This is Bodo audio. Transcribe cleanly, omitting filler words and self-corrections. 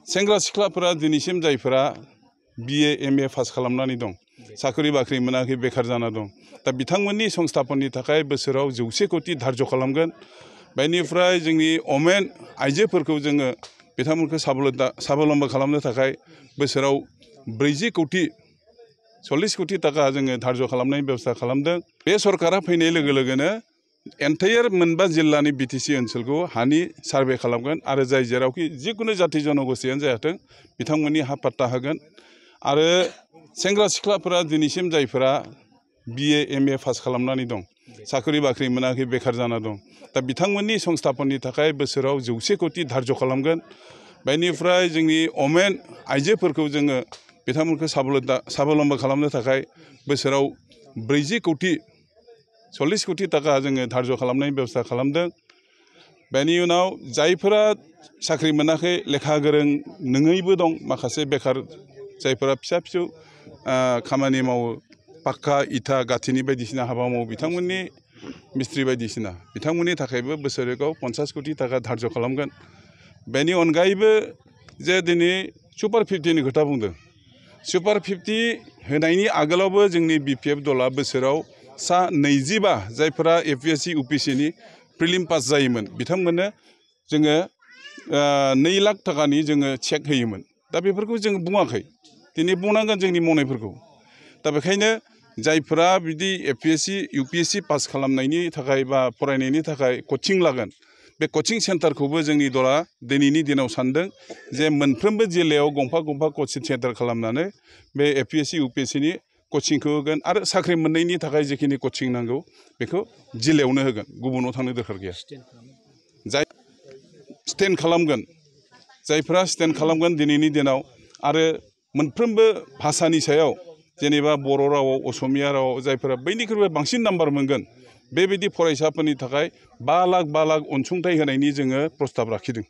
सेंग्रा सिख्लाफोरा दिनैसिम जायफोरा BA MA पास खालामनानै दं साख्रि बाख्रि मोनाखै बेखार जाना दं दा बिथांमोननि संस्थापननि थाखाय बोसोराव 100 कोटि धार्य खालामगोन बेनिफ्राय जोंनि अमेन आइजोफोरखौ जोङो बिथांमोनखौ साबलम्बी खालामनो थाखाय बोसोराव 40 कोटि 40 कोटि टाका जोङो धार्य खालामनायनि बेबस्था खालामदों बे सरकारा फैनाय लोगो लोगोनो एन्टायार मोनबा जिल्लानि BTC ओनसोलखौ हानि सार्भे खालामगोन आरो जाय जेरावखि जिखुनु जाति जनगोष्ठीयानो जायाथों बिथांमोननि हा पाट्टा होगोन आरो सेंग्रा सिख्लाफोरा दिनैसिम जायफोरा BA MA पास खालामनानै दं साख्रि बाख्रि मोनाखै बेखार जाना दं दा बिथांमोननि संस्थापननि थाखाय बोसोराव 100 कोटि धार्य खालामगोन बेनिफ्राय जोंनि अमेन आइजोफोरखौ जोङो बिथांमोनखौ साबलम्बी खालामनो थाखाय बोसोराव 40 कोटि 40 कोटि टाका जोङो धार्य खालामनायनि बेबस्था खालामदों बेनि उनाव जायफोरा साख्रि मोनाखै लेखा गोरों नङैबो दं माखासे बेखार जायफोरा फिसा फिसौ खामानि मावो पाक्का इथा गाथिनि बायदिसिना हाबा मावो बिथांमोननि मिस्ट्रि बायदिसिना बिथांमोननि थाखायबो बोसोराव 50 कोटि टाका धार्य खालामगोन बेनि अनगायैबो जे दिनै सुपार 50नि खोथा बुंदों सुपार 50 होनायनि आगोलावबो जोंनि BPF दला बोसोराव सा 25 जायफोरा APSC UPSCनि प्रिलिम पास जायोमोन बिथांमोननो जोङो 2 लाख टाकानि जोङो चेक होयोमोन दा बेफोरखौ जों बुङाखै दिनै बुंनांगोन जोंनि मावनायफोरखौ दा बेखायनो जायफोरा बिदि APSC UPSC पास खालामनायनि थाखाय बा फरायनायनि थाखाय कचिं लागोन बे कचिं सेन्टारखौबो जोंनि दला दिनैनि दिनाव सानदों जे मोनफ्रोमबो जिल्लायाव गंफा गंफा कचिं सेन्टार खालामनानै बे APSC UPSCनि कचिंखौ होगोन आरो साख्रि मोननायनि थाखाय जिखिनि कचिं नांगौ बेखौ जिल्लायावनो होगोन गुबुनाव थांनो दरखार गैया जाय स्टेन्ड खालामगोन जायफोरा स्टेन्ड खालामगोन दिनैनि दिनाव आरो मोनफ्रोमबो भाषानि सायाव जेनेबा बर' रावाव असमिया रावाव जायफोरा बयनिख्रुइबो बांसिन नाम्बार मोनगोन बेबायदि फरायसाफोरनि थाखाय 5 लाख अनसुंथाइ होनायनि जोङो प्रस्ताब लाखिदों।